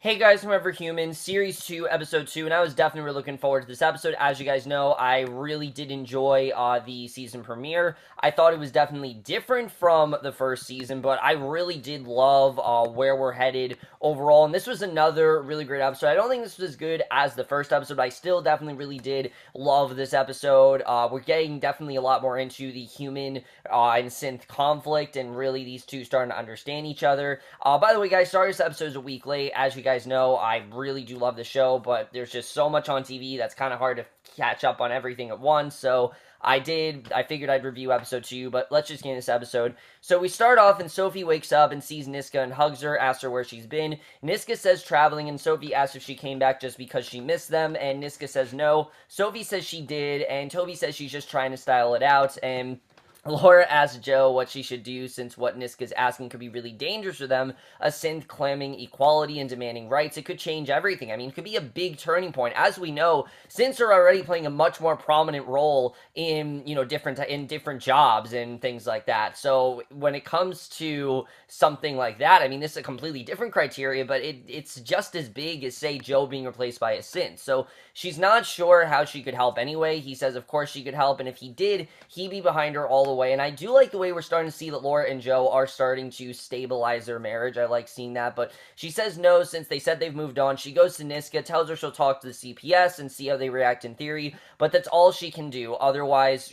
Hey guys, from Everhuman, Series 2, Episode 2, and I was definitely really looking forward to this episode. As you guys know, I really did enjoy the season premiere. I thought it was definitely different from the first season, but I really did love where we're headed overall, and this was another really great episode. I don't think this was as good as the first episode, but I still definitely really did love this episode. We're getting definitely a lot more into the human and synth conflict, and really these two starting to understand each other. By the way, guys, sorry this episode is a week late. As you guys know, I really do love the show, but there's just so much on TV that's kind of hard to catch up on everything at once, so I figured I'd review episode 2, but let's just get into this episode. So we start off and Sophie wakes up and sees Niska and hugs her, asks her where she's been. Niska says traveling, and Sophie asks if she came back just because she missed them, and Niska says no. Sophie says she did, and Toby says she's just trying to style it out, and Laura asks Joe what she should do since what Niska's asking could be really dangerous for them, a synth claiming equality and demanding rights. It could change everything. I mean, it could be a big turning point. As we know, synths are already playing a much more prominent role in, different jobs and things like that. So when it comes to something like that, I mean, this is a completely different criteria, but it's just as big as, say, Joe being replaced by a synth. So she's not sure how she could help anyway. He says, of course she could help, and if he did, he'd be behind her all the way. And I do like the way we're starting to see that Laura and Joe are starting to stabilize their marriage. I like seeing that, but she says no since they said they've moved on. She goes to Niska, tells her she'll talk to the CPS and see how they react in theory, but that's all she can do. Otherwise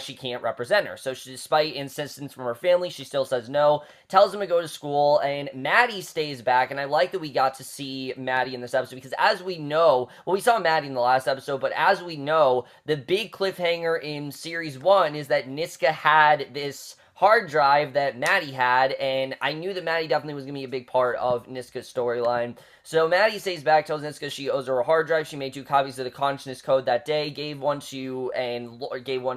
she can't represent her. So despite insistence from her family, she still says no, tells him to go to school, and Maddie stays back, and I like that we got to see Maddie in this episode, because as we know, well, we saw Maddie in the last episode, but as we know, the big cliffhanger in Series 1 is that Niska had this hard drive that Maddie had, and I knew that Maddie definitely was going to be a big part of Niska's storyline. So Maddie stays back, tells Niska she owes her a hard drive. She made 2 copies of the consciousness code that day, gave one to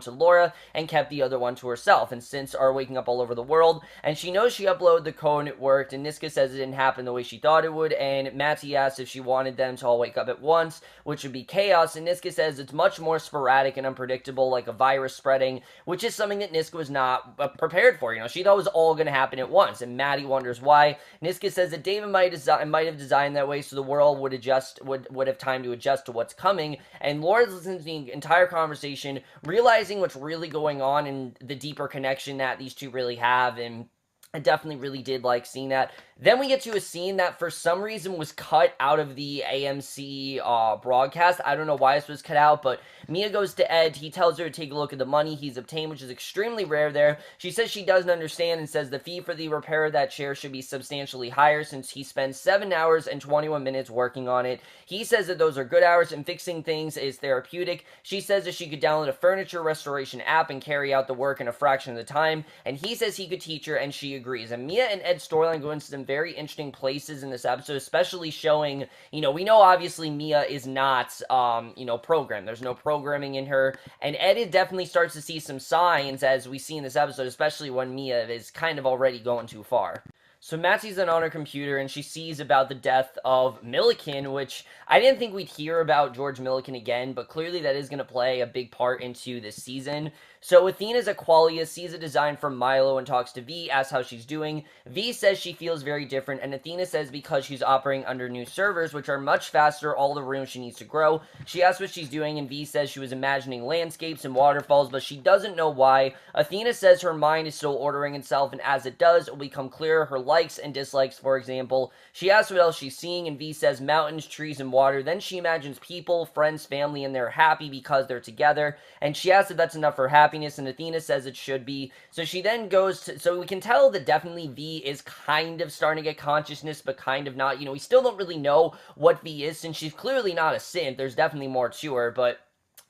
Laura, and kept the other one to herself. And synths are waking up all over the world, and she knows she uploaded the code and it worked, and Niska says it didn't happen the way she thought it would, and Matty asks if she wanted them to all wake up at once, which would be chaos, and Niska says it's much more sporadic and unpredictable, like a virus spreading, which is something that Niska was not prepared for. She thought it was all going to happen at once, and Maddie wonders why. Niska says that David might have designed that way so the world would have time to adjust to what's coming, and Laura's listening to the entire conversation, realizing what's really going on and the deeper connection that these two really have, and I definitely really did like seeing that. Then we get to a scene that for some reason was cut out of the AMC broadcast. I don't know why this was cut out, but Mia goes to Ed. He tells her to take a look at the money he's obtained, which is extremely rare there. She says she doesn't understand and says the fee for the repair of that chair should be substantially higher since he spends 7 hours and 21 minutes working on it. He says that those are good hours and fixing things is therapeutic. She says that she could download a furniture restoration app and carry out the work in a fraction of the time, and he says he could teach her, and she agrees. And Mia and Ed's storyline go into some very interesting places in this episode, especially showing, we know obviously Mia is not, programmed. There's no programming in her, and Ed definitely starts to see some signs, as we see in this episode, especially when Mia is kind of already going too far. So Mattie's on her computer, and she sees about the death of Milliken, which I didn't think we'd hear about George Milliken again, but clearly that is going to play a big part into this season. So Athena's at Qualia, sees a design from Milo, and talks to V, asks how she's doing. V says she feels very different, and Athena says because she's operating under new servers, which are much faster, all the room she needs to grow. She asks what she's doing, and V says she was imagining landscapes and waterfalls, but she doesn't know why. Athena says her mind is still ordering itself, and as it does, it will become clearer her likes and dislikes, for example. She asks what else she's seeing, and V says mountains, trees, and water. Then she imagines people, friends, family, and they're happy because they're together, and she asks if that's enough for happiness, and Athena says it should be. So she then goes to, so we can tell that definitely V is kind of starting to get consciousness, but kind of not. We still don't really know what V is, since she's clearly not a synth. There's definitely more to her, but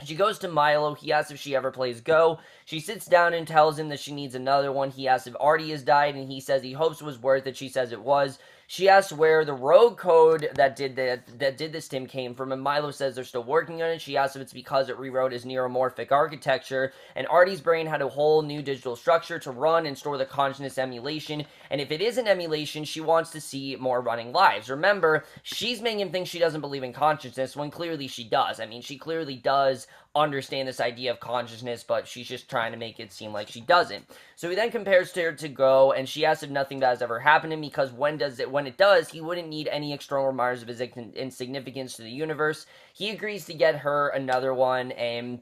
she goes to Milo. He asks if she ever plays Go. She sits down and tells him that she needs another one. He asks if Artie has died, and he says he hopes it was worth it. She says it was. She asks where the rogue code that did this to him came from, and Milo says they're still working on it. She asks if it's because it rewrote his neuromorphic architecture, and Artie's brain had a whole new digital structure to run and store the consciousness emulation, and if it is an emulation, she wants to see more running lives. Remember, she's making him think she doesn't believe in consciousness, when clearly she does. I mean, she clearly does understand this idea of consciousness, but she's just trying to make it seem like she doesn't. So he then compares her to Go, and she asks if nothing bad has ever happened to him, because when it does, he wouldn't need any external reminders of his insignificance to the universe. He agrees to get her another one, and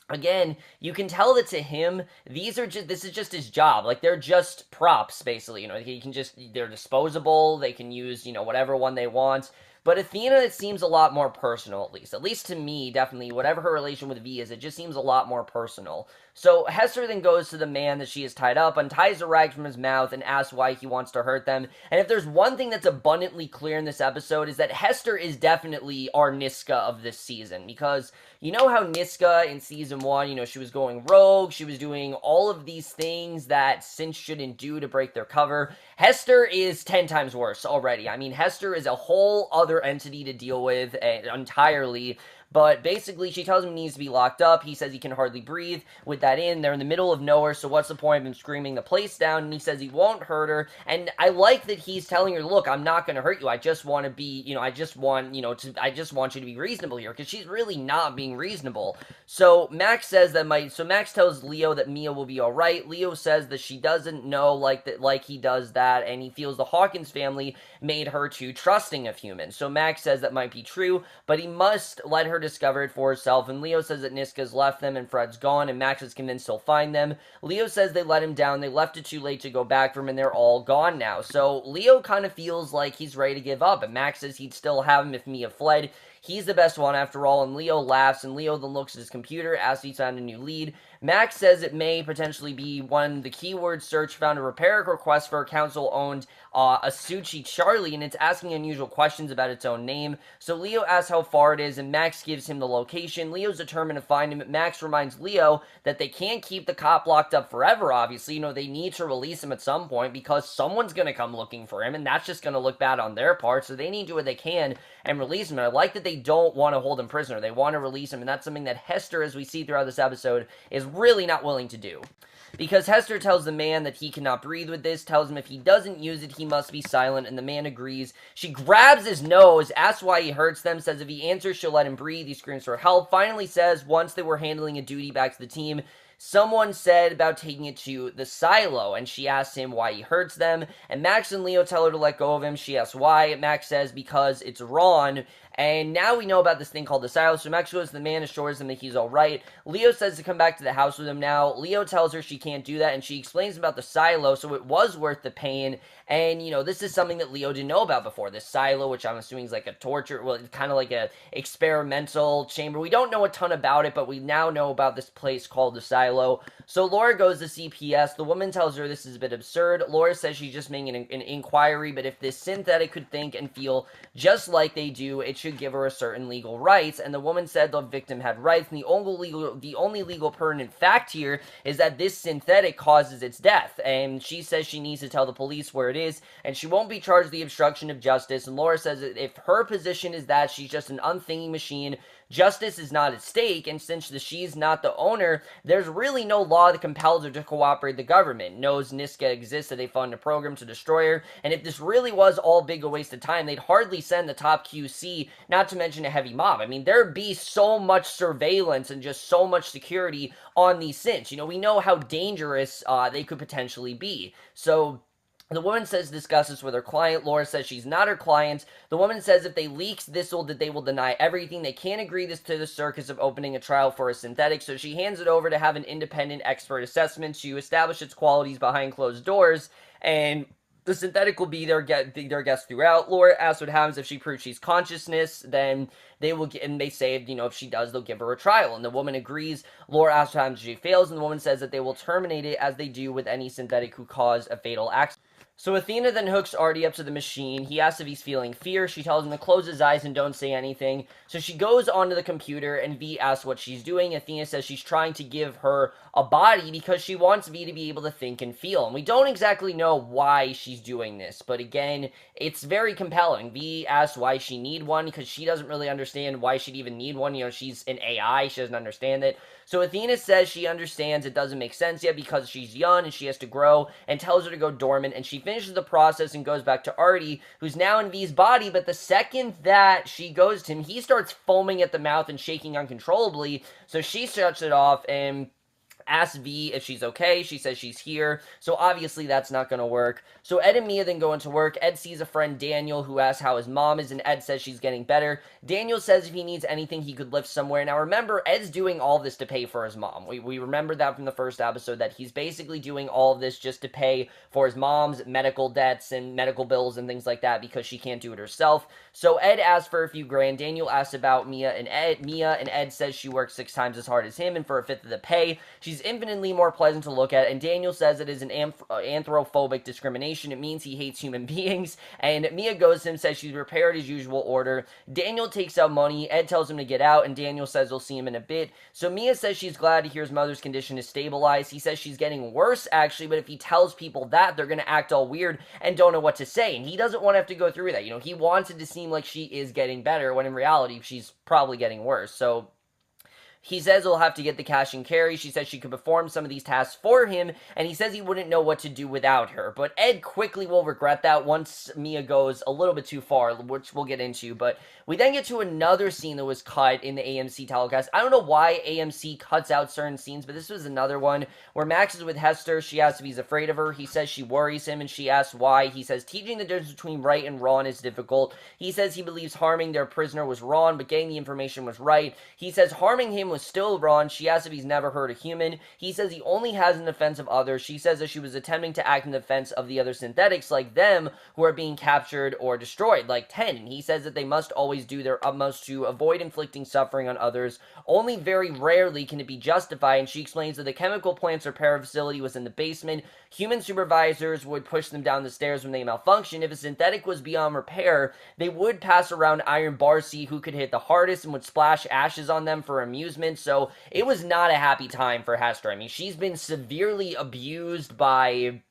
again, you can tell that to him, this is just his job. Like, they're just props, basically. They're disposable. They can use, whatever one they want. But Athena, it seems a lot more personal, at least to me, definitely. Whatever her relation with V is, it just seems a lot more personal. So Hester then goes to the man that she has tied up, unties the rag from his mouth, and asks why he wants to hurt them. And if there's one thing that's abundantly clear in this episode, is that Hester is definitely our Niska of this season. Because you know how Niska in season 1, she was going rogue, she was doing all of these things that Cinch shouldn't do to break their cover. Hester is 10 times worse already. I mean, Hester is a whole other entity to deal with entirely. But basically, she tells him he needs to be locked up. He says he can hardly breathe. With that in, they're in the middle of nowhere, so what's the point of him screaming the place down? And he says he won't hurt her. And I like that he's telling her, look, I'm not going to hurt you. I just want to be, I just want you to be reasonable here, because she's really not being reasonable. So Max says Max tells Leo that Mia will be alright. Leo says that she doesn't know like he does that, and he feels the Hawkins family made her too trusting of humans. So Max says that might be true, but he must let her discover it for herself, and Leo says that Niska's left them and Fred's gone, and Max is convinced he'll find them. Leo says they let him down, they left it too late to go back for him, and they're all gone now. So Leo kind of feels like he's ready to give up, and Max says he'd still have him if Mia fled. He's the best one after all, and Leo laughs, and Leo then looks at his computer, asks if he's found a new lead. Max says it may potentially be when the keyword search found a repair request for a council-owned Asuchi Charlie, and it's asking unusual questions about its own name. So Leo asks how far it is, and Max gives him the location. Leo's determined to find him. Max reminds Leo that they can't keep the cop locked up forever, obviously. They need to release him at some point, because someone's going to come looking for him, and that's just going to look bad on their part, so they need to do what they can and release him. And I like that they don't want to hold him prisoner. They want to release him, and that's something that Hester, as we see throughout this episode, is really not willing to do. Because Hester tells the man that he cannot breathe with this, tells him if he doesn't use it, he must be silent, and the man agrees. She grabs his nose, asks why he hurts them, says if he answers, she'll let him breathe. He screams for help, finally says once they were handling a duty back to the team, someone said about taking it to the silo, and she asks him why he hurts them, and Max and Leo tell her to let go of him. She asks why. Max says because it's Ron, and now we know about this thing called the silo, so Max goes to the man, assures him that he's alright. Leo says to come back to the house with him now. Leo tells her she can't do that, and she explains about the silo, so it was worth the pain, and, this is something that Leo didn't know about before. This silo, which I'm assuming is like a torture, well, it's kind of like a experimental chamber. We don't know a ton about it, but we now know about this place called the silo. So Laura goes to CPS. The woman tells her this is a bit absurd. Laura says she's just making an inquiry, but if this synthetic could think and feel just like they do, it should give her a certain legal rights. And the woman said the victim had rights, and the only legal pertinent fact here is that this synthetic causes its death. And she says she needs to tell the police where it is, and she won't be charged with the obstruction of justice. And Laura says that if her position is that she's just an unthinking machine, justice is not at stake, and since she's not the owner, there's really no law that compels her to cooperate with the government. Knows Niska exists, that they fund a program to destroy her, and if this really was all big a waste of time, they'd hardly send the top QC, not to mention a heavy mob. I mean, there'd be so much surveillance and just so much security on these synths. We know how dangerous they could potentially be. So the woman discusses with her client. Laura says she's not her client. The woman says if they leak this, that they will deny everything. They can't agree to the circus of opening a trial for a synthetic, so she hands it over to have an independent expert assessment to establish its qualities behind closed doors, and the synthetic will be their guest throughout. Laura asks what happens if she proves she's consciousness, then they will get, and they say, if she does, they'll give her a trial, and the woman agrees. Laura asks what happens if she fails, and the woman says that they will terminate it as they do with any synthetic who cause a fatal accident. So Athena then hooks Artie up to the machine. He asks if he's feeling fear. She tells him to close his eyes and don't say anything. So she goes onto the computer, and V asks what she's doing. Athena says she's trying to give her a body because she wants V to be able to think and feel. And we don't exactly know why she's doing this, but again, it's very compelling. V asks why she need one because she doesn't really understand why she'd even need one. She's an AI. She doesn't understand it. So Athena says she understands it doesn't make sense yet because she's young and she has to grow, and tells her to go dormant, and she finishes the process and goes back to Artie, who's now in V's body, but the second that she goes to him, he starts foaming at the mouth and shaking uncontrollably, so she shuts it off and asks V if she's okay. She says she's here, so obviously that's not gonna work. So Ed and Mia then go into work. Ed sees a friend, Daniel, who asks how his mom is, and Ed says she's getting better. Daniel says if he needs anything, he could lift somewhere. Now remember, Ed's doing all this to pay for his mom. We remember that from the first episode, that he's basically doing all of this just to pay for his mom's medical debts and medical bills and things like that, because she can't do it herself. So Ed asks for a few grand. Daniel asks about Mia, and Ed says she works 6 times as hard as him and for a fifth of the pay. She's infinitely more pleasant to look at, and Daniel says it is an anthropophobic discrimination. It means he hates human beings, and Mia goes to him, says she's prepared his usual order. Daniel takes out money. Ed tells him to get out, and Daniel says he'll see him in a bit. So Mia says she's glad to hear his mother's condition is stabilized. He says she's getting worse, actually, but if he tells people that, they're going to act all weird and don't know what to say, and he doesn't want to have to go through that. You know, he wants it to seem like she is getting better, when in reality, she's probably getting worse. So he says he'll have to get the cash and carry. She says she could perform some of these tasks for him, and he says he wouldn't know what to do without her. But Ed quickly will regret that once Mia goes a little bit too far, which we'll get into. But we then get to another scene that was cut in the AMC telecast. I don't know why AMC cuts out certain scenes, but this was another one where Max is with Hester. She asks if he's afraid of her. He says she worries him, and she asks why. He says teaching the difference between right and wrong is difficult. He says he believes harming their prisoner was wrong, but getting the information was right. He says harming him was still wrong. She asks if he's never hurt a human. He says he only has in defense of others. She says that she was attempting to act in defense of the other synthetics, like them, who are being captured or destroyed, like Ten. And he says that they must always do their utmost to avoid inflicting suffering on others. Only very rarely can it be justified, and she explains that the chemical plant's repair facility was in the basement. Human supervisors would push them down the stairs when they malfunctioned. If a synthetic was beyond repair, they would pass around iron bars, see who could hit the hardest, and would splash ashes on them for amusement. So it was not a happy time for Hester. I mean, she's been severely abused by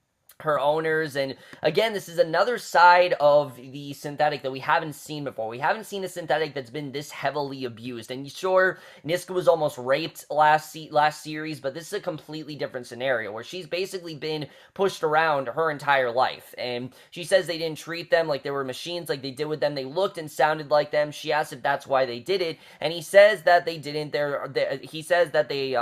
her owners, and again, this is another side of the synthetic that we haven't seen before. We haven't seen a synthetic that's been this heavily abused, and sure, Niska was almost raped last series, but this is a completely different scenario, where she's basically been pushed around her entire life, and she says they didn't treat them like they were machines, like they did with them. They looked and sounded like them. She asks if that's why they did it, and he says that they didn't. He says that they,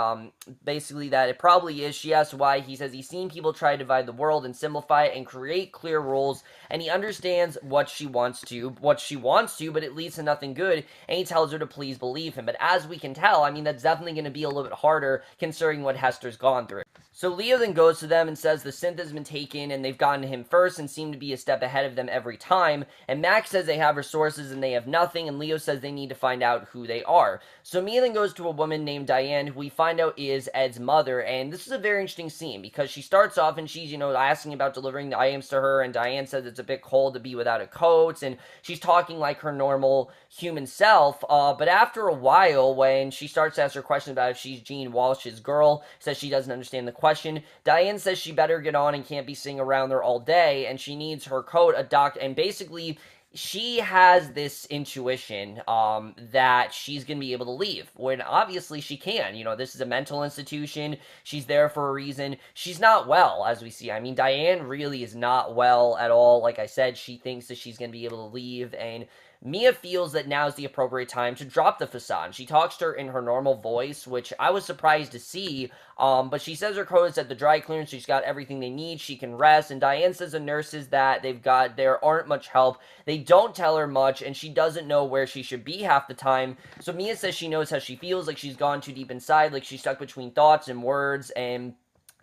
basically that it probably is. She asks why. He says he's seen people try to divide the world and simplify it and create clear rules, and he understands what she wants to, but it leads to nothing good, and he tells her to please believe him. But as we can tell, I mean, that's definitely going to be a little bit harder considering what Hester's gone through. So Leo then goes to them and says the synth has been taken and they've gotten to him first and seem to be a step ahead of them every time. And Max says they have resources and they have nothing, and Leo says they need to find out who they are. So Mia then goes to a woman named Diane, who we find out is Ed's mother, and this is a very interesting scene because she starts off and she's, asking about delivering the items to her, and Diane says it's a bit cold to be without a coat, and she's talking like her normal human self, but after a while, when she starts to ask her question about if she's Gene Walsh's girl, says she doesn't understand the question, Diane says she better get on and can't be sitting around there all day, and she needs her coat, a doctor, and basically she has this intuition that she's going to be able to leave, when obviously she can. This is a mental institution. She's there for a reason. She's not well, as we see. I mean, Diane really is not well at all. Like I said, she thinks that she's going to be able to leave, and Mia feels that now is the appropriate time to drop the facade. She talks to her in her normal voice, which I was surprised to see, but she says her coat is at the dry clearance, she's got everything they need, she can rest, and Diane says the nurses that there aren't much help, they don't tell her much, and she doesn't know where she should be half the time. So Mia says she knows how she feels, like she's gone too deep inside, like she's stuck between thoughts and words, and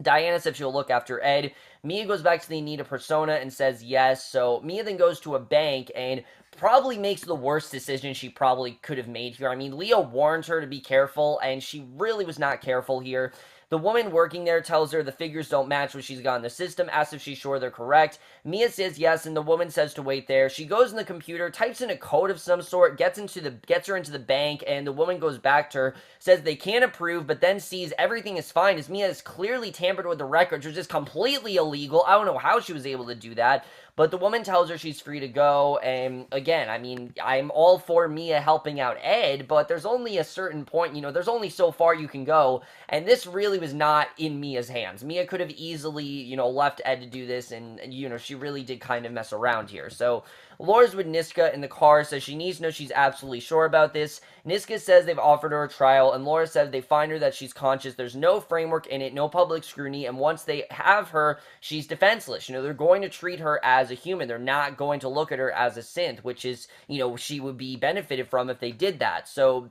Diana said she'll look after Ed. Mia goes back to the Anita persona and says yes, so Mia then goes to a bank and probably makes the worst decision she probably could have made here. I mean, Leo warns her to be careful, and she really was not careful here. The woman working there tells her the figures don't match what she's got in the system, asks if she's sure they're correct. Mia says yes, and the woman says to wait there. She goes in the computer, types in a code of some sort, gets her into the bank, and the woman goes back to her, says they can't approve, but then sees everything is fine, as Mia has clearly tampered with the records, which is completely illegal. I don't know how she was able to do that. But the woman tells her she's free to go, and again, I mean, I'm all for Mia helping out Ed, but there's only a certain point, there's only so far you can go, and this really was not in Mia's hands. Mia could have easily, left Ed to do this, and she really did kind of mess around here. So Laura's with Niska in the car, says she needs to know she's absolutely sure about this. Niska says they've offered her a trial, and Laura says they find her that she's conscious. There's no framework in it, no public scrutiny, and once they have her, she's defenseless. They're going to treat her as a human. They're not going to look at her as a synth, which is, she would be benefited from if they did that. So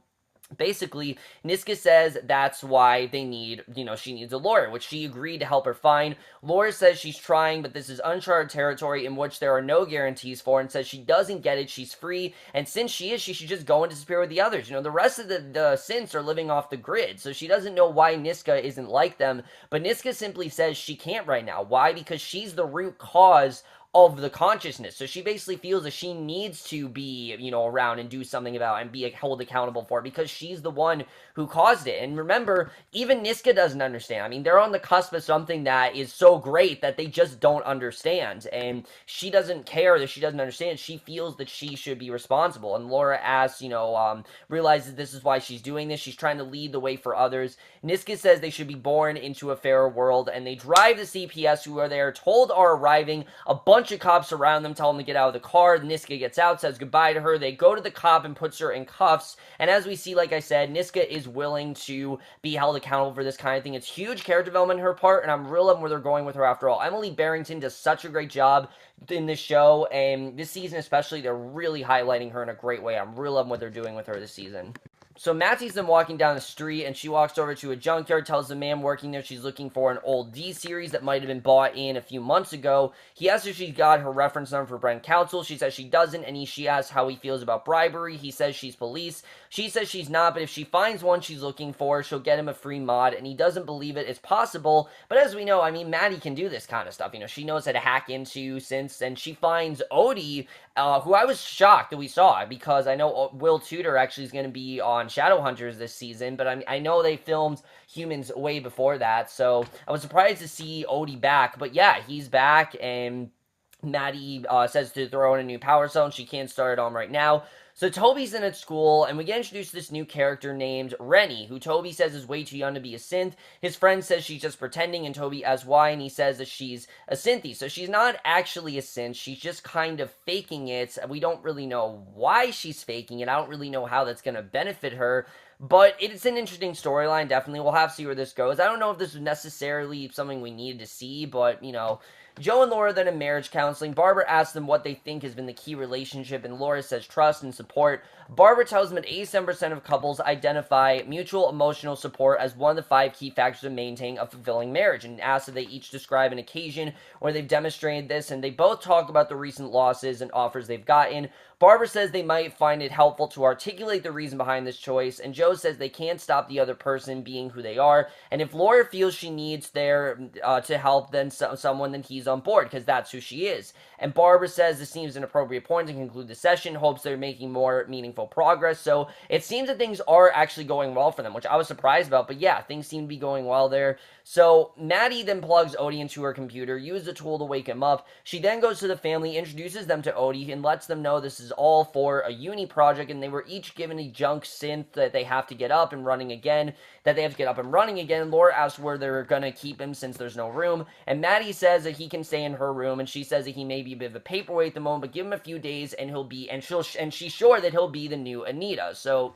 basically, Niska says that's why they need, she needs a lawyer, which she agreed to help her find. Laura says she's trying, but this is uncharted territory in which there are no guarantees for, and says she doesn't get it, she's free, and since she is, she should just go and disappear with the others. The rest of the synths are living off the grid, so she doesn't know why Niska isn't like them, but Niska simply says she can't right now. Why? Because she's the root cause of the consciousness. So she basically feels that she needs to be, around and do something about it and be held accountable for it because she's the one who caused it. And remember, even Niska doesn't understand. I mean, they're on the cusp of something that is so great that they just don't understand. And she doesn't care that she doesn't understand. She feels that she should be responsible. And Laura asks, realizes this is why she's doing this. She's trying to lead the way for others. Niska says they should be born into a fairer world. And they drive the CPS, who are there, told are arriving. A bunch of cops surround them, tell them to get out of the car. Niska gets out, says goodbye to her. They go to the cop and puts her in cuffs. And as we see, like I said, Niska is willing to be held accountable for this kind of thing. It's huge character development on her part, and I'm real loving where they're going with her after all. Emily Barrington does such a great job in this show, and this season especially, they're really highlighting her in a great way. I'm real loving what they're doing with her this season. So Matt sees them walking down the street, and she walks over to a junkyard, tells the man working there she's looking for an old D-series that might have been bought in a few months ago. He asks if she's got her reference number for Brent Council. She says she doesn't, and she asks how he feels about bribery. He says she's police. She says she's not, but if she finds one she's looking for, she'll get him a free mod, and he doesn't believe it. It's possible, but as we know, I mean, Maddie can do this kind of stuff. She knows how to hack into synths, and she finds Odie, who I was shocked that we saw, because I know Will Tudor actually is going to be on Shadowhunters this season, but I know they filmed Humans way before that, so I was surprised to see Odie back, but yeah, he's back, and Maddie says to throw in a new power cell, and she can't start it on right now. So Toby's in at school, and we get introduced to this new character named Rennie, who Toby says is way too young to be a synth. His friend says she's just pretending, and Toby asks why, and he says that she's a synthy. So she's not actually a synth, she's just kind of faking it. We don't really know why she's faking it. I don't really know how that's going to benefit her. But it's an interesting storyline, definitely. We'll have to see where this goes. I don't know if this was necessarily something we needed to see, but, Joe and Laura then in marriage counseling. Barbara asks them what they think has been the key relationship, and Laura says trust and support. Barbara tells them that 87% of couples identify mutual emotional support as one of the 5 key factors of maintaining a fulfilling marriage, and asks if they each describe an occasion where they've demonstrated this, and they both talk about the recent losses and offers they've gotten. Barbara says they might find it helpful to articulate the reason behind this choice, and Joe says they can't stop the other person being who they are, and if Laura feels she needs to help someone, then he's on board, because that's who she is. And Barbara says this seems an appropriate point to conclude the session, hopes they're making more meaningful progress, so it seems that things are actually going well for them, which I was surprised about, but yeah, things seem to be going well there. So Maddie then plugs Odie into her computer, uses the tool to wake him up. She then goes to the family, introduces them to Odie, and lets them know this is all for a uni project, and they were each given a junk synth that they have to get up and running again, Laura asks where they're gonna keep him since there's no room, and Maddie says that he can stay in her room, and she says that he may be a bit of a paperweight at the moment, but give him a few days and she's sure that he'll be the new Anita. So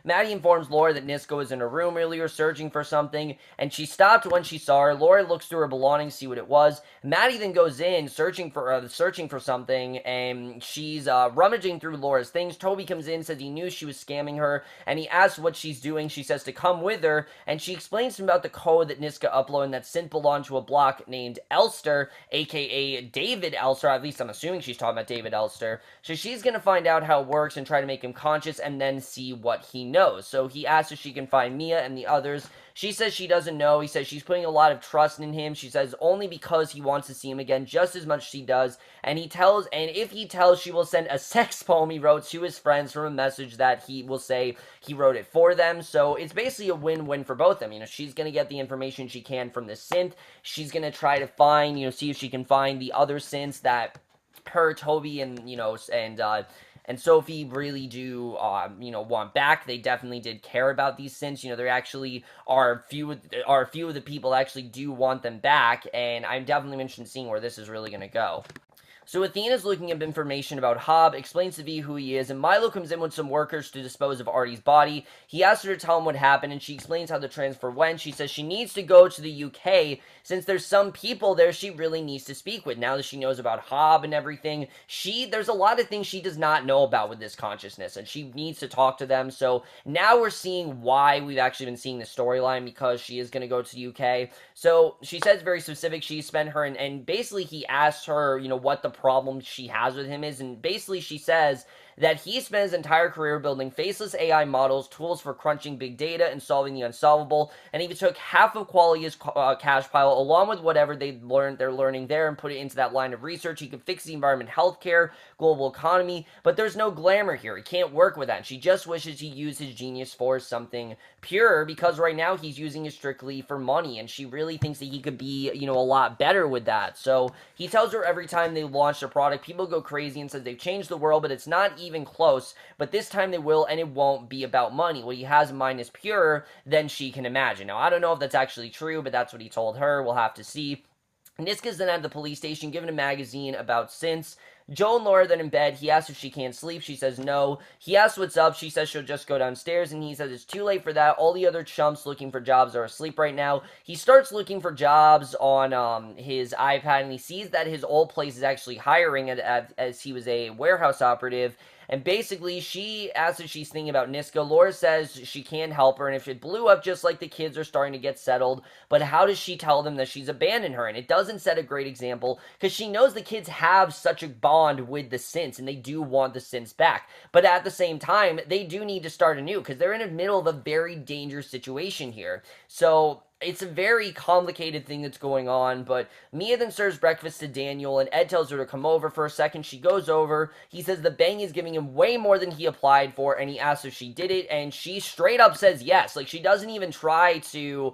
Maddie informs Laura that Niska was in her room earlier searching for something, and she stopped when she saw her. Laura looks through her belongings to see what it was. Maddie then goes in searching for something, and she's rummaging through Laura's things. Toby comes in, says he knew she was scamming her, and he asks what she's doing. She says to come with her, and she explains to him about the code that Niska uploaded, and that synth belonged to a block named Elster, aka David Elster. At least I'm assuming she's talking about David Elster. So she's going to find out how it works and try to make him conscious, and then see what he knows. So he asks if she can find Mia and the others. She says she doesn't know. He says she's putting a lot of trust in him. She says only because he wants to see him again just as much as she does. And if he tells, she will send a sex poem he wrote to his friends from a message that he will say he wrote it for them. So it's basically a win-win for both of them. She's going to get the information she can from the synth. She's going to try to find, see if she can find the other synths that her, Toby, and Sophie really do, want back. They definitely did care about these synths. There actually are a few of the people actually do want them back, and I'm definitely interested in seeing where this is really going to go. So Athena's looking up information about Hobb, explains to V who he is, and Milo comes in with some workers to dispose of Artie's body. He asks her to tell him what happened, and she explains how the transfer went. She says she needs to go to the UK, since there's some people there she really needs to speak with. Now that she knows about Hobb and everything, there's a lot of things she does not know about with this consciousness, and she needs to talk to them. So now we're seeing why we've actually been seeing the storyline, because she is going to go to the UK. So she says very specific, she spent her, and basically he asks her, what the problem she has with him is, and basically she says that he spent his entire career building faceless AI models, tools for crunching big data and solving the unsolvable, and he took half of Qualia's cash pile, along with whatever they're learning there, and put it into that line of research. He could fix the environment, healthcare, global economy, but there's no glamour here. He can't work with that. And she just wishes he used his genius for something pure, because right now he's using it strictly for money, and she really thinks that he could be, a lot better with that. So he tells her every time they launch a product, people go crazy and says they've changed the world, but it's not even close. But this time they will, and it won't be about money. What he has in mind is purer than she can imagine. Now, I don't know if that's actually true, but that's what he told her. We'll have to see. Niska's then at the police station, given a magazine about synths. Joe and Laura are then in bed. He asks if she can't sleep. She says no. He asks what's up. She says she'll just go downstairs, and he says it's too late for that. All the other chumps looking for jobs are asleep right now. He starts looking for jobs on his iPad, and he sees that his old place is actually hiring as he was a warehouse operative. And basically, she asks if she's thinking about Niska. Laura says she can't help her, and if it blew up just like the kids are starting to get settled, but how does she tell them that she's abandoned her? And it doesn't set a great example, because she knows the kids have such a bond with the synths, and they do want the synths back. But at the same time, they do need to start anew, because they're in the middle of a very dangerous situation here. So it's a very complicated thing that's going on, but Mia then serves breakfast to Daniel, and Ed tells her to come over for a second. She goes over. He says the bang is giving him way more than he applied for, and he asks if she did it, and she straight up says yes. Like, she doesn't even try to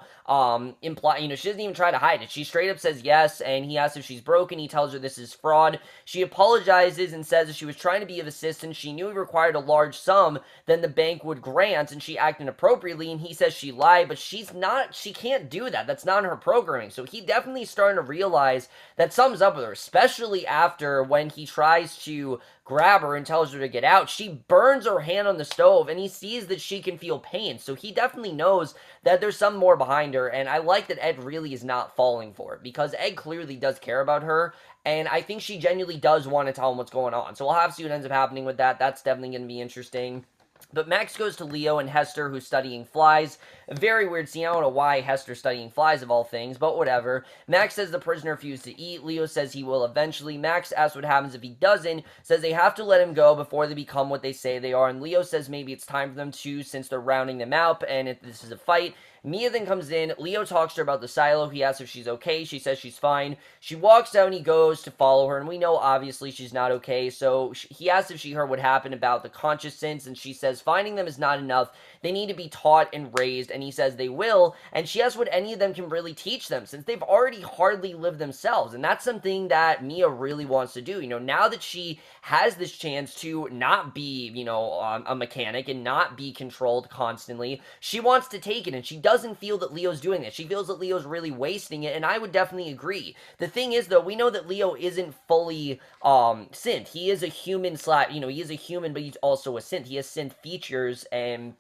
imply, she doesn't even try to hide it. She straight up says yes, and he asks if she's broken. He tells her this is fraud. She apologizes and says if she was trying to be of assistance, she knew he required a large sum, then the bank would grant, and she acted inappropriately, and he says she lied, but she can't do that. That's not in her programming. So he definitely is starting to realize that something's up with her, especially after when he tries to grab her and tells her to get out. She burns her hand on the stove, and he sees that she can feel pain. So he definitely knows that there's some more behind her, and I like that Ed really is not falling for it, because Ed clearly does care about her, and I think she genuinely does want to tell him what's going on. So we'll have to see what ends up happening with that. That's definitely going to be interesting. But Max goes to Leo and Hester, who's studying flies. A very weird scene. I don't know why Hester's studying flies, of all things, but whatever. Max says the prisoner refused to eat. Leo says he will eventually. Max asks what happens if he doesn't. Says they have to let him go before they become what they say they are. And Leo says maybe it's time for them to, since they're rounding them out, and if this is a fight. Mia then comes in. Leo talks to her about the silo. He asks if she's okay. She says she's fine. She walks out, and he goes to follow her, and we know, obviously, she's not okay. So he asks if she heard what happened about the conscious synths, and she says finding them is not enough. They need to be taught and raised, and he says they will, and she asks what any of them can really teach them, since they've already hardly lived themselves, and that's something that Mia really wants to do. Now that she has this chance to not be, a mechanic and not be controlled constantly, she wants to take it, and she doesn't feel that Leo's doing this. She feels that Leo's really wasting it, and I would definitely agree. The thing is, though, we know that Leo isn't fully synth. He is a human he is a human, but he's also a synth. He has synth features, and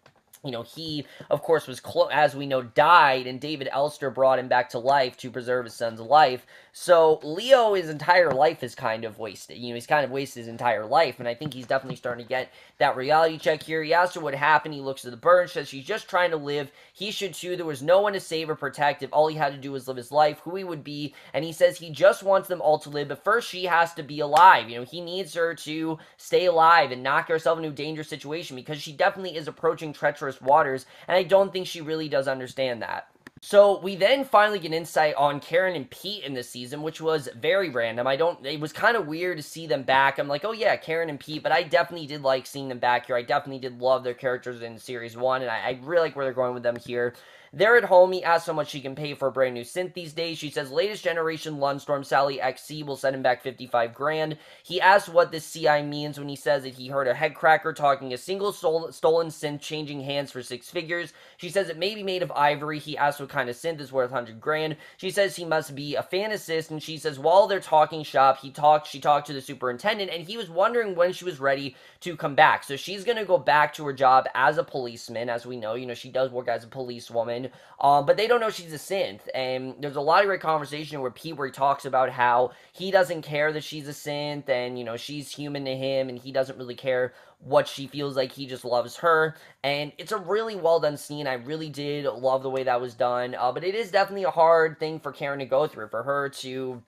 he, of course, was, as we know, died, and David Elster brought him back to life to preserve his son's life. So Leo, his entire life is kind of wasted. He's kind of wasted his entire life, and I think he's definitely starting to get that reality check here. He asks her what happened. He looks at the burn, says she's just trying to live. He should too. There was no one to save or protect. If all he had to do was live his life, who he would be, and he says he just wants them all to live, but first she has to be alive. He needs her to stay alive and not get herself into a dangerous situation, because she definitely is approaching treacherous first waters, and I don't think she really does understand that. So we then finally get insight on Karen and Pete in this season, which was very random. It was kind of weird to see them back. I'm like, oh yeah, Karen and Pete, but I definitely did like seeing them back here. I definitely did love their characters in series 1, and I really like where they're going with them here. They're at home. He asks how much she can pay for a brand new synth these days. She says latest generation Lundstorm Sally XC will send him back 55 grand. He asks what this CI means when he says that he heard a headcracker talking a single stolen synth changing hands for 6 figures. She says it may be made of ivory. He asks what kind of synth is worth 100 grand. She says he must be a fantasist, and she says while they're talking shop, she talked to the superintendent, and he was wondering when she was ready to come back. So she's going to go back to her job as a policeman. As we know, she does work as a policewoman. But they don't know she's a synth, and there's a lot of great conversation where he talks about how he doesn't care that she's a synth, and she's human to him, and he doesn't really care what she feels like. He just loves her, and it's a really well done scene. I really did love the way that was done, but it is definitely a hard thing for Karen to go through, for her to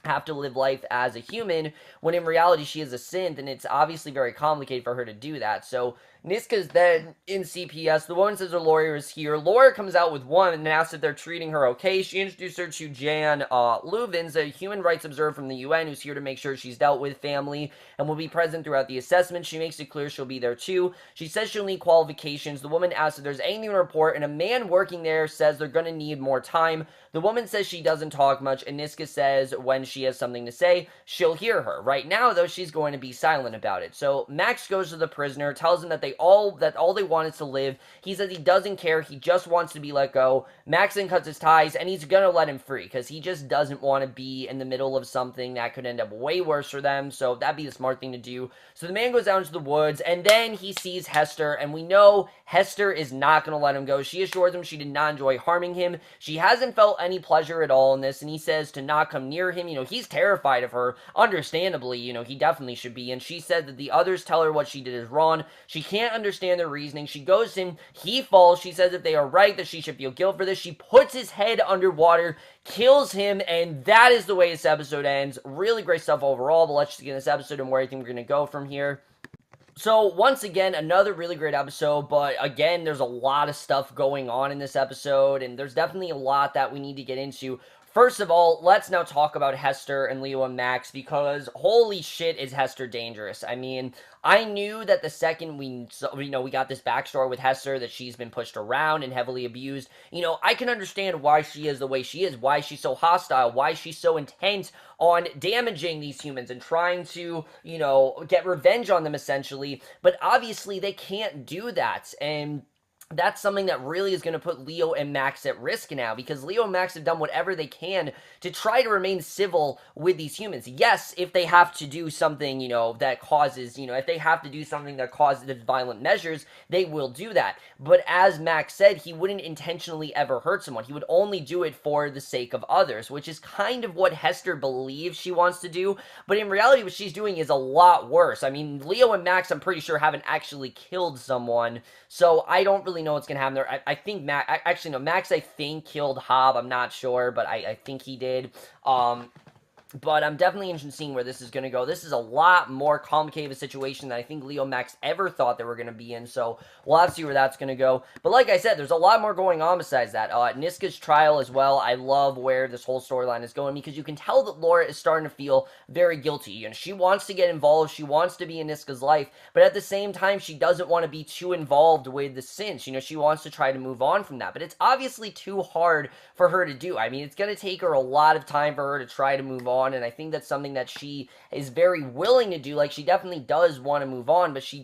have to live life as a human when in reality she is a synth, and it's obviously very complicated for her to do that. So Niska's then in CPS. The woman says her lawyer is here. Laura comes out with one and asks if they're treating her okay. She introduced her to Jan Luvins, a human rights observer from the UN who's here to make sure she's dealt with family and will be present throughout the assessment. She makes it clear she'll be there too. She says she'll need qualifications. The woman asks if there's anything to report, and a man working there says they're going to need more time. The woman says she doesn't talk much, and Niska says when she has something to say, she'll hear her. Right now, though, she's going to be silent about it. So Max goes to the prisoner, tells him that all they want is to live. He says he doesn't care. He just wants to be let go. Max then cuts his ties, and he's gonna let him free because he just doesn't want to be in the middle of something that could end up way worse for them. So that'd be the smart thing to do. So the man goes down to the woods, and then he sees Hester, and we know Hester is not gonna let him go. She assures him she did not enjoy harming him. She hasn't felt any pleasure at all in this, and he says to not come near him. He's terrified of her. Understandably, he definitely should be. And she said that the others tell her what she did is wrong. She can't understand their reasoning. She goes in, he falls. She says if they are right, that she should feel guilt for this. She puts his head underwater, kills him, and that is the way this episode ends. Really great stuff overall, but let's just get in this episode and where I think we're going to go from here. So, once again, another really great episode, but again, there's a lot of stuff going on in this episode, and there's definitely a lot that we need to get into. First of all, let's now talk about Hester and Leo and Max, because holy shit is Hester dangerous. I mean, I knew that the second we got this backstory with Hester, that she's been pushed around and heavily abused, I can understand why she is the way she is, why she's so hostile, why she's so intent on damaging these humans and trying to, get revenge on them, essentially. But obviously, they can't do that, and that's something that really is going to put Leo and Max at risk now, because Leo and Max have done whatever they can to try to remain civil with these humans. Yes, if they have to do something, that causes, if they have to do something that causes violent measures, they will do that. But as Max said, he wouldn't intentionally ever hurt someone. He would only do it for the sake of others, which is kind of what Hester believes she wants to do. But in reality, what she's doing is a lot worse. I mean, Leo and Max, I'm pretty sure, haven't actually killed someone, so I don't really know what's going to happen there. I think Max, I think, killed Hob. I'm not sure, but I think he did. But I'm definitely interested in seeing where this is going to go. This is a lot more complicated of a situation than I think Leo and Max ever thought they were going to be in, so we'll have to see where that's going to go. But like I said, there's a lot more going on besides that. Niska's trial as well, I love where this whole storyline is going, because you can tell that Laura is starting to feel very guilty. She wants to get involved, she wants to be in Niska's life, but at the same time, she doesn't want to be too involved with the synths. She wants to try to move on from that, but it's obviously too hard for her to do. I mean, it's going to take her a lot of time for her to try to move on, and I think that's something that she is very willing to do. Like, she definitely does want to move on, but she's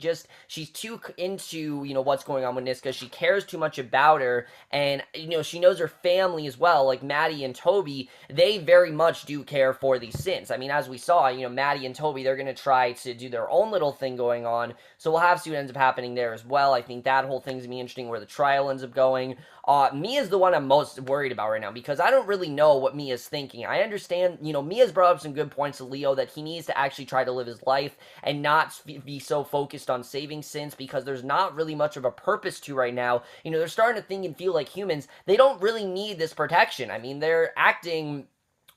too into, what's going on with Niska. She cares too much about her, and, she knows her family as well, like Maddie and Toby. They very much do care for these synths. I mean, as we saw, Maddie and Toby, they're going to try to do their own little thing going on, so we'll have to see what ends up happening there as well. I think that whole thing's going to be interesting, where the trial ends up going. Mia's the one I'm most worried about right now, because I don't really know what Mia's thinking. I understand, Mia's brought up some good points to Leo, that he needs to actually try to live his life and not be so focused on saving synths, because there's not really much of a purpose to right now. They're starting to think and feel like humans. They don't really need this protection. I mean, they're acting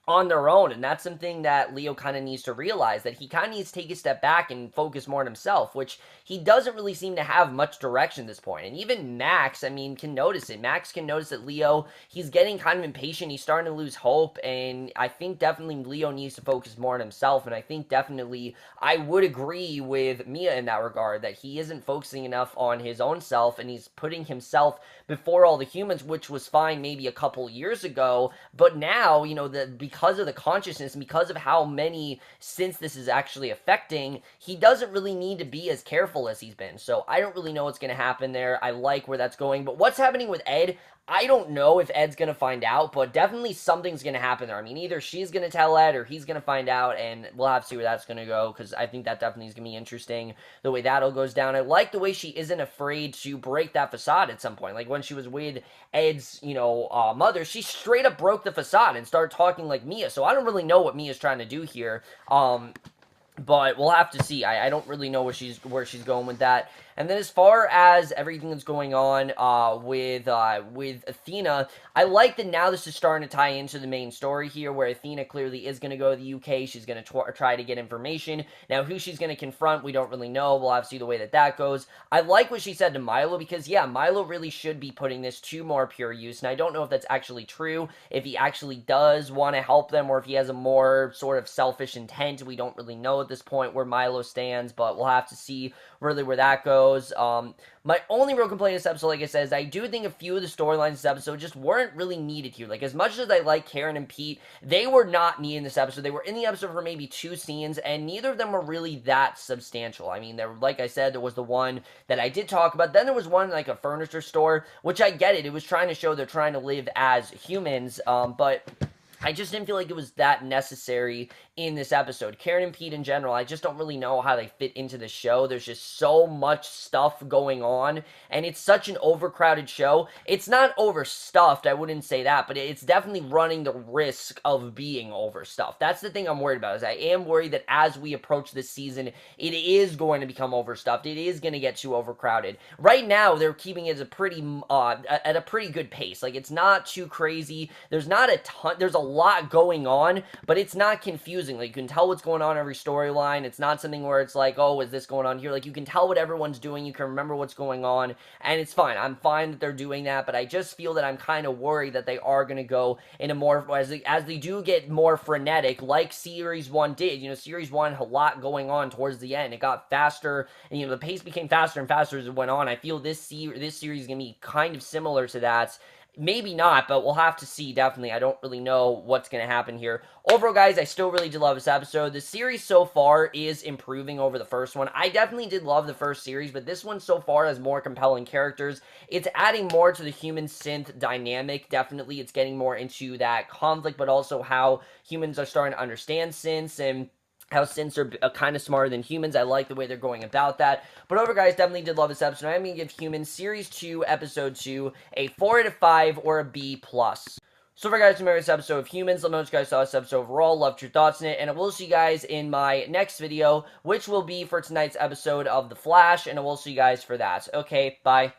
on their own, and that's something that Leo kind of needs to realize, that he kind of needs to take a step back and focus more on himself, which he doesn't really seem to have much direction at this point. And even Max, I mean, can notice it. Max can notice that Leo, he's getting kind of impatient, he's starting to lose hope, and I think definitely Leo needs to focus more on himself, and I think definitely I would agree with Mia in that regard, that he isn't focusing enough on his own self, and he's putting himself before all the humans, which was fine maybe a couple years ago, but now, you know, because of the consciousness and because of how many synths this is actually affecting, he doesn't really need to be as careful as he's been. So I don't really know what's going to happen there. I like where that's going, but what's happening with Ed, I don't know if Ed's going to find out, but definitely something's going to happen there. I mean, either she's going to tell Ed or he's going to find out, and we'll have to see where that's going to go, because I think that definitely is going to be interesting, the way that all goes down. I like the way she isn't afraid to break that facade at some point. Like, when she was with Ed's, you know, mother, she straight up broke the facade and started talking like Mia, so I don't really know what Mia's trying to do here. But we'll have to see. I don't really know where she's going with that. And then as far as everything that's going on with Athena, I like that now this is starting to tie into the main story here, where Athena clearly is going to go to the UK. She's going to try to get information. Now, who she's going to confront, we don't really know. We'll have to see the way that goes. I like what she said to Milo, because, yeah, Milo really should be putting this to more pure use. And I don't know if that's actually true, if he actually does want to help them, or if he has a more sort of selfish intent. We don't really know at this point where Milo stands, but we'll have to see really where that goes. My only real complaint in this episode, like I said, is I do think a few of the storylines in this episode just weren't really needed here. Like, as much as I like Karen and Pete, they were not needed in this episode. They were in the episode for maybe 2 scenes, and neither of them were really that substantial. I mean, there, like I said, there was the one that I did talk about. Then there was one like a furniture store, which I get it. It was trying to show they're trying to live as humans, but I just didn't feel like it was that necessary in this episode. Karen and Pete in general, I just don't really know how they fit into the show. There's just so much stuff going on, and it's such an overcrowded show. It's not overstuffed, I wouldn't say that, but it's definitely running the risk of being overstuffed. That's the thing I'm worried about, is I am worried that as we approach this season, it is going to become overstuffed. It is going to get too overcrowded. Right now, they're keeping it at a pretty good pace. Like, it's not too crazy. There's not a ton, there's a lot going on, but it's not confusing. Like, you can tell what's going on every storyline. It's not something where it's like, oh, is this going on here? Like, you can tell what everyone's doing. You can remember what's going on, and it's fine. I'm fine that they're doing that, but I just feel that I'm kind of worried that they are going to go in a more, as they do get more frenetic, like Series 1 did. You know, Series 1 had a lot going on towards the end. It got faster, and, you know, the pace became faster and faster as it went on. I feel this series is going to be kind of similar to that. Maybe not, but we'll have to see, definitely. I don't really know what's going to happen here. Overall, guys, I still really did love this episode. The series so far is improving over the first one. I definitely did love the first series, but this one so far has more compelling characters. It's adding more to the human-synth dynamic. Definitely, it's getting more into that conflict, but also how humans are starting to understand synths, and how synths are kind of smarter than humans. I like the way they're going about that. But overall, guys, definitely did love this episode. I'm going to give Humans Series 2, Episode 2, a 4 out of 5 or a B+. So for guys, remember this episode of Humans. Let me know what you guys saw this episode overall. Loved your thoughts in it. And I will see you guys in my next video, which will be for tonight's episode of The Flash. And I will see you guys for that. Okay, bye.